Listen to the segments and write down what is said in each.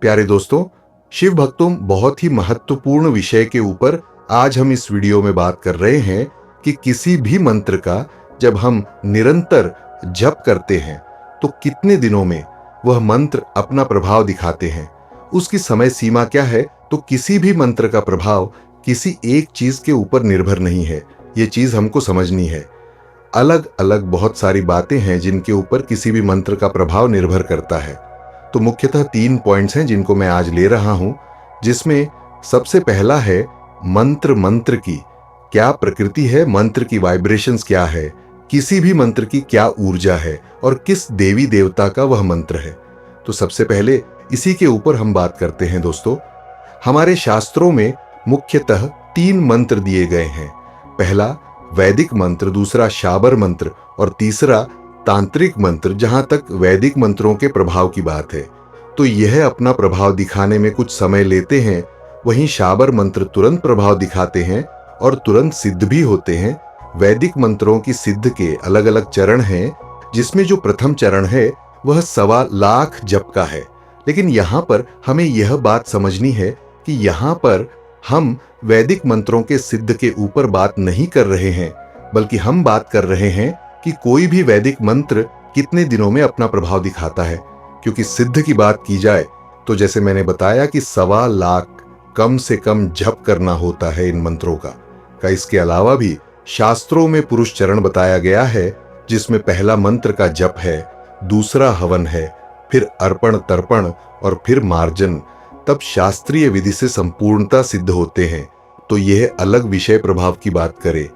प्यारे दोस्तों, शिव भक्तों, बहुत ही महत्वपूर्ण विषय के ऊपर आज हम इस वीडियो में बात कर रहे हैं कि किसी भी मंत्र का जब हम निरंतर जप करते हैं तो कितने दिनों में वह मंत्र अपना प्रभाव दिखाते हैं, उसकी समय सीमा क्या है। तो किसी भी मंत्र का प्रभाव किसी एक चीज के ऊपर निर्भर नहीं है, ये चीज हमको समझनी है। अलग अलग बहुत सारी बातें हैं जिनके ऊपर किसी भी मंत्र का प्रभाव निर्भर करता है। तो मुख्यतः 3 पॉइंट्स हैं जिनको मैं आज ले रहा हूं, जिसमें सबसे पहला है मंत्र की क्या प्रकृति है, मंत्र की वाइब्रेशंस क्या है, किसी भी मंत्र की क्या ऊर्जा है और किस देवी देवता का वह मंत्र है। तो सबसे पहले इसी के ऊपर हम बात करते हैं। दोस्तों, हमारे शास्त्रों में मुख्यतः 3 मंत्र दिए गए हैं। पहला वैदिक मंत्र, दूसरा शाबर मंत्र और तीसरा तांत्रिक मंत्र, जहां तक वैदिक मंत्रों के प्रभाव की बात है। तो यह अपना प्रभाव दिखाने में कुछ समय लेते हैं, वहीं शाबर मंत्र तुरंत प्रभाव दिखाते हैं और तुरंत सिद्ध भी होते हैं। वैदिक मंत्रों की सिद्ध के अलग अलग चरण हैं, जिसमें जो प्रथम चरण है वह 1.25 लाख जप का है। लेकिन यहां पर हमें यह बात समझनी है कि यहां पर हम वैदिक मंत्रों के सिद्ध के ऊपर बात नहीं कर रहे हैं, बल्कि हम बात कर रहे हैं कि कोई भी वैदिक मंत्र कितने दिनों में अपना प्रभाव दिखाता है। क्योंकि सिद्ध की बात की जाए तो जैसे मैंने बताया कि 1.25 लाख कम से कम जप करना होता है इन मंत्रों का। इसके अलावा भी शास्त्रों में पुरुष चरण बताया गया है, जिसमें पहला मंत्र का जप है, दूसरा हवन है, फिर अर्पण तर्पण और फिर मार्जन। तब शास्त्रीय विधि से संपूर्णता सिद्ध होते हैं। तो यह अलग विषय प्रभाव की बात करें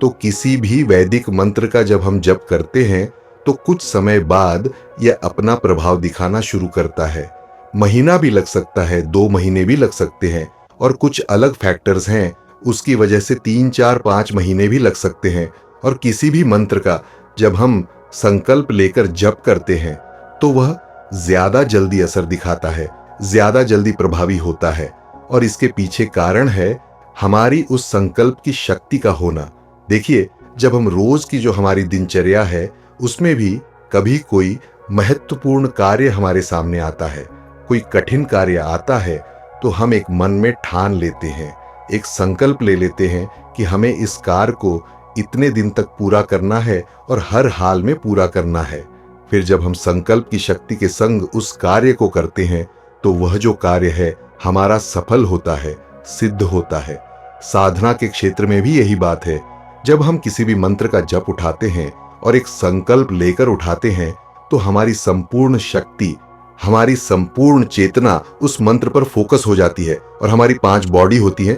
तो किसी भी वैदिक मंत्र का जब हम जप करते हैं तो कुछ समय बाद यह अपना प्रभाव दिखाना शुरू करता है। महीना भी लग सकता है, 2 महीने भी लग सकते हैं, और कुछ अलग फैक्टर्स हैं, उसकी वजह से 3, 4, 5 महीने भी लग सकते हैं। और किसी भी मंत्र का जब हम संकल्प लेकर जप करते हैं तो वह ज्यादा जल्दी असर दिखाता है, ज्यादा जल्दी प्रभावी होता है। और इसके पीछे कारण है हमारी उस संकल्प की शक्ति का होना। देखिए, जब हम रोज की जो हमारी दिनचर्या है उसमें भी कभी कोई महत्वपूर्ण कार्य हमारे सामने आता है, कोई कठिन कार्य आता है, तो हम एक मन में ठान लेते हैं, एक संकल्प ले लेते हैं कि हमें इस कार्य को इतने दिन तक पूरा करना है और हर हाल में पूरा करना है। फिर जब हम संकल्प की शक्ति के संग उस कार्य को करते हैं तो वह जो कार्य है हमारा सफल होता है, सिद्ध होता है। साधना के क्षेत्र में भी यही बात है। जब हम किसी भी मंत्र का जप उठाते हैं और एक संकल्प लेकर उठाते हैं तो हमारी संपूर्ण शक्ति, हमारी संपूर्ण चेतना उस मंत्र पर फोकस हो जाती है। और हमारी 5 बॉडी होती है,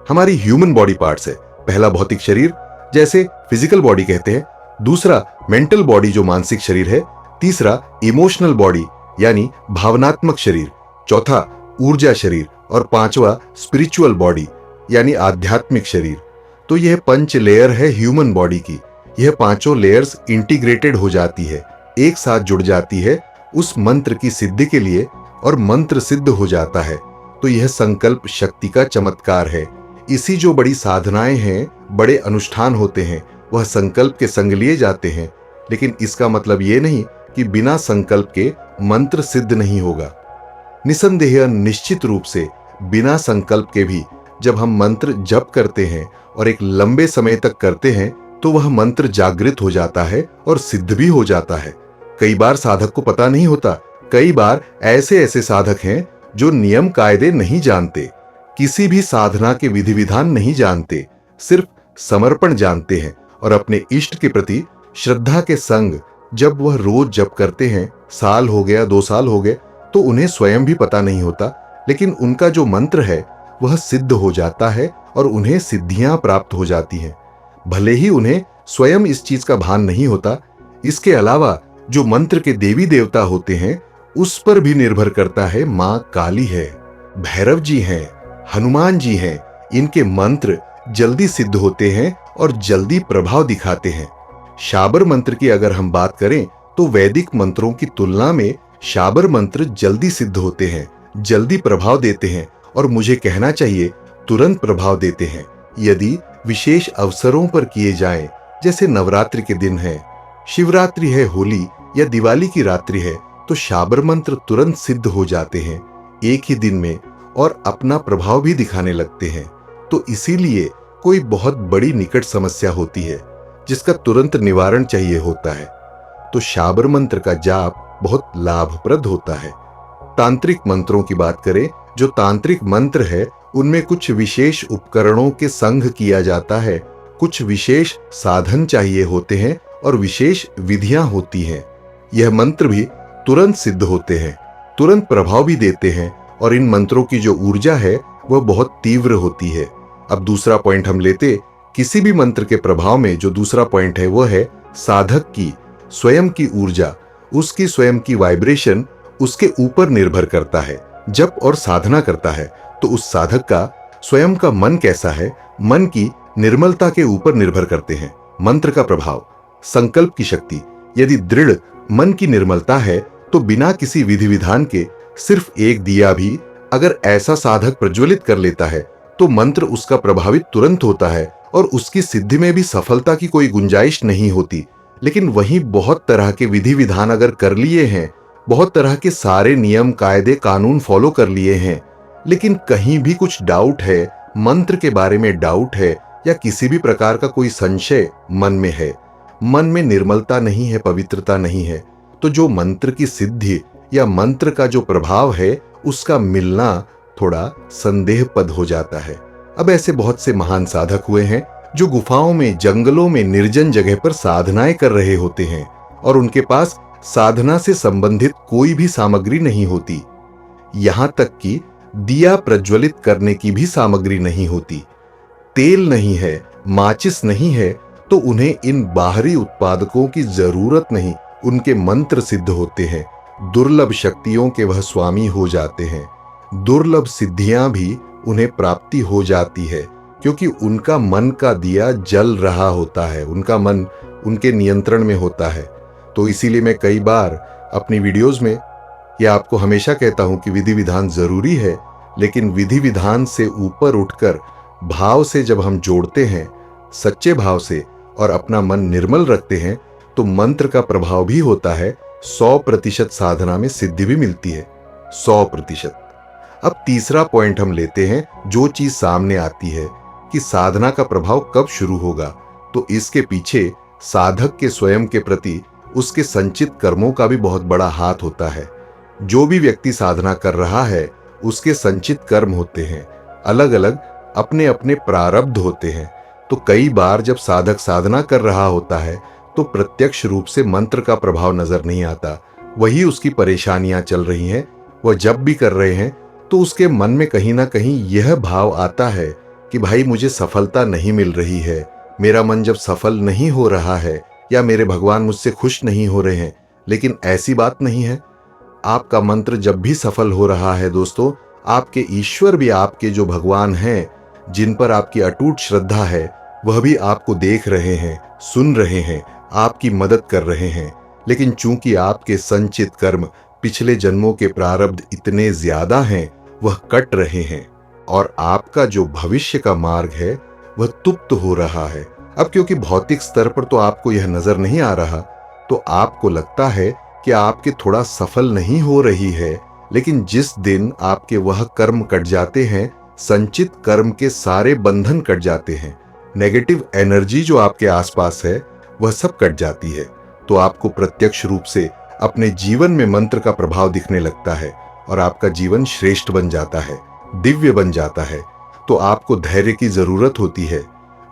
हमारी ह्यूमन बॉडी पार्ट्स है। पहला भौतिक शरीर, जैसे फिजिकल बॉडी कहते हैं, दूसरा मेंटल बॉडी जो मानसिक शरीर है, तीसरा इमोशनल बॉडी यानी भावनात्मक शरीर, चौथा ऊर्जा शरीर और 5वां स्पिरिचुअल बॉडी यानी आध्यात्मिक शरीर। तो यह 5 लेयर है ह्यूमन बॉडी की। यह 5 लेयर्स इंटीग्रेटेड हो जाती है, एक साथ जुड़ जाती है उस मंत्र की सिद्धि के लिए, और मंत्र सिद्ध हो जाता है। तो यह संकल्प शक्ति का चमत्कार है। इसी जो बड़ी साधनाएं हैं, बड़े अनुष्ठान होते हैं, वह संकल्प के संग लिए जाते हैं। लेकिन इसका मतलब यह नहीं कि बिना संकल्प के मंत्र सिद्ध नहीं होगा। निसंदेह, निश्चित रूप से बिना संकल्प के भी जब हम मंत्र जप करते हैं और एक लंबे समय तक करते हैं तो वह मंत्र जागृत हो जाता है और सिद्ध भी हो जाता है। कई बार साधक को पता नहीं होता, कई बार ऐसे ऐसे साधक हैं जो नियम कायदे नहीं जानते, किसी भी साधना के विधि विधान नहीं जानते, सिर्फ समर्पण जानते हैं और अपने इष्ट के प्रति श्रद्धा के संग जब वह रोज जप करते हैं, साल हो गया, 2 साल हो गए, तो उन्हें स्वयं भी पता नहीं होता, लेकिन उनका जो मंत्र है वह सिद्ध हो जाता है और उन्हें सिद्धियां प्राप्त हो जाती हैं, भले ही उन्हें स्वयं इस चीज का भान नहीं होता। इसके अलावा जो मंत्र के देवी देवता होते हैं उस पर भी निर्भर करता है। मां काली है, भैरव जी हैं, हनुमान जी हैं, इनके मंत्र जल्दी सिद्ध होते हैं और जल्दी प्रभाव दिखाते हैं। शाबर मंत्र की अगर हम बात करें तो वैदिक मंत्रों की तुलना में शाबर मंत्र जल्दी सिद्ध होते हैं, जल्दी प्रभाव देते हैं, और मुझे कहना चाहिए तुरंत प्रभाव देते हैं। यदि विशेष अवसरों पर किए जाएं, जैसे नवरात्रि के दिन है, शिवरात्रि है, होली या दिवाली की रात्रि है, तो शाबर मंत्र तुरंत सिद्ध हो जाते हैं। एक ही दिन में और अपना प्रभाव भी दिखाने लगते हैं। तो इसीलिए कोई बहुत बड़ी निकट समस्या होती है जिसका तुरंत निवारण चाहिए होता है, तो शाबर मंत्र का जाप बहुत लाभप्रद होता है। तांत्रिक मंत्रों की बात करें, जो तांत्रिक मंत्र है उनमें कुछ विशेष उपकरणों के संग किया जाता है, कुछ विशेष साधन चाहिए होते हैं और विशेष विधियां होती हैं। यह मंत्र भी तुरंत सिद्ध होते हैं, तुरंत प्रभाव भी देते हैं और इन मंत्रों की जो ऊर्जा है वह बहुत तीव्र होती है। अब दूसरा पॉइंट हम लेते, किसी भी मंत्र के प्रभाव में जो दूसरा पॉइंट है वह है साधक की स्वयं की ऊर्जा, उसकी स्वयं की वाइब्रेशन उसके ऊपर निर्भर करता है। जप और साधना करता है तो उस साधक का स्वयं का मन कैसा है, मन की निर्मलता के ऊपर निर्भर करते हैं मंत्र का प्रभाव। संकल्प की शक्ति, यदि दृढ़ मन की निर्मलता है तो बिना किसी विधि विधान के सिर्फ एक दिया भी अगर ऐसा साधक प्रज्वलित कर लेता है तो मंत्र उसका प्रभावित तुरंत होता है और उसकी सिद्धि में भी सफलता की कोई गुंजाइश नहीं होती। लेकिन वहीं बहुत तरह के विधि विधान अगर कर लिए हैं, बहुत तरह के सारे नियम कायदे कानून फॉलो कर लिए हैं, लेकिन कहीं भी कुछ डाउट है, मंत्र के बारे में डाउट है या किसी भी प्रकार का कोई संशय मन में है, मन में निर्मलता नहीं है, पवित्रता नहीं है, तो जो मंत्र की सिद्धि या मंत्र का जो प्रभाव है उसका मिलना थोड़ा संदेहपद हो जाता है। अब ऐसे बहुत से महान साधक हुए हैं जो गुफाओं में, जंगलों में, निर्जन जगह पर साधनाएं कर रहे होते हैं और उनके पास साधना से संबंधित कोई भी सामग्री नहीं होती, यहां तक कि दिया प्रज्वलित करने की भी सामग्री नहीं होती, तेल नहीं है, माचिस नहीं है, तो उन्हें इन बाहरी उत्पादकों की जरूरत नहीं, उनके मंत्र सिद्ध होते हैं, दुर्लभ शक्तियों के वह स्वामी हो जाते हैं, दुर्लभ सिद्धियां भी उन्हें प्राप्ति हो जाती है, क्योंकि उनका मन का दिया जल रहा होता है, उनका मन उनके नियंत्रण में होता है। तो इसीलिए मैं कई बार अपनी वीडियोस में या आपको हमेशा कहता हूं कि विधि विधान जरूरी है, लेकिन विधि विधान से ऊपर उठकर भाव से जब हम जोड़ते हैं, सच्चे भाव से, और अपना मन निर्मल रखते हैं, तो मंत्र का प्रभाव भी होता है। 100% साधना में सिद्धि भी मिलती है, 100%। अब तीसरा पॉइंट हम लेते हैं, जो चीज सामने आती है कि साधना का प्रभाव कब शुरू होगा, तो इसके पीछे साधक के स्वयं के प्रति उसके संचित कर्मों का भी बहुत बड़ा हाथ होता है। जो भी व्यक्ति साधना कर रहा है उसके संचित कर्म होते हैं, अलग अलग अपने अपने प्रारब्ध होते हैं। तो कई बार जब साधक साधना कर रहा होता है तो प्रत्यक्ष रूप से मंत्र का प्रभाव नजर नहीं आता, वही उसकी परेशानियां चल रही हैं। वह जब भी कर रहे हैं तो उसके मन में कहीं ना कहीं यह भाव आता है कि भाई मुझे सफलता नहीं मिल रही है, मेरा मन जब सफल नहीं हो रहा है या मेरे भगवान मुझसे खुश नहीं हो रहे हैं। लेकिन ऐसी बात नहीं है, आपका मंत्र जब भी सफल हो रहा है दोस्तों, आपके ईश्वर भी, आपके जो भगवान हैं जिन पर आपकी अटूट श्रद्धा है, वह भी आपको देख रहे हैं, सुन रहे हैं, आपकी मदद कर रहे हैं। लेकिन चूंकि आपके संचित कर्म, पिछले जन्मों के प्रारब्ध इतने ज्यादा हैं, वह कट रहे हैं और आपका जो भविष्य का मार्ग है वह तुप्त हो रहा है। अब क्योंकि भौतिक स्तर पर तो आपको यह नजर नहीं आ रहा, तो आपको लगता है कि आपके थोड़ा सफल नहीं हो रही है, लेकिन जिस दिन आपके वह कर्म कट जाते हैं, संचित कर्म के सारे बंधन कट जाते हैं, नेगेटिव एनर्जी जो आपके आसपास है वह सब कट जाती है, तो आपको प्रत्यक्ष रूप से अपने जीवन में मंत्र का प्रभाव दिखने लगता है और आपका जीवन श्रेष्ठ बन जाता है, दिव्य बन जाता है। तो आपको धैर्य की जरूरत होती है।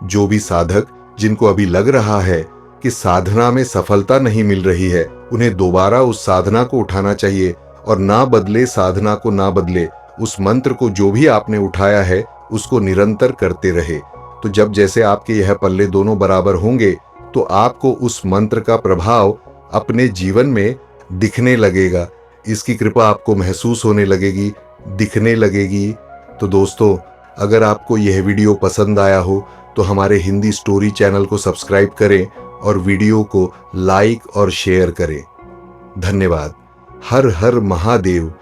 जो भी साधक जिनको अभी लग रहा है कि साधना में सफलता नहीं मिल रही है, उन्हें दोबारा उस साधना को उठाना चाहिए और ना बदले साधना को, ना बदले उस मंत्र को, जो भी आपने उठाया है उसको निरंतर करते रहे। तो जब जैसे आपके यह पल्ले दोनों बराबर होंगे तो आपको उस मंत्र का प्रभाव अपने जीवन में दिखने लगेगा, इसकी कृपा आपको महसूस होने लगेगी, दिखने लगेगी। तो दोस्तों, अगर आपको यह वीडियो पसंद आया हो तो हमारे हिंदी स्टोरी चैनल को सब्सक्राइब करें और वीडियो को लाइक और शेयर करें। धन्यवाद। हर हर महादेव।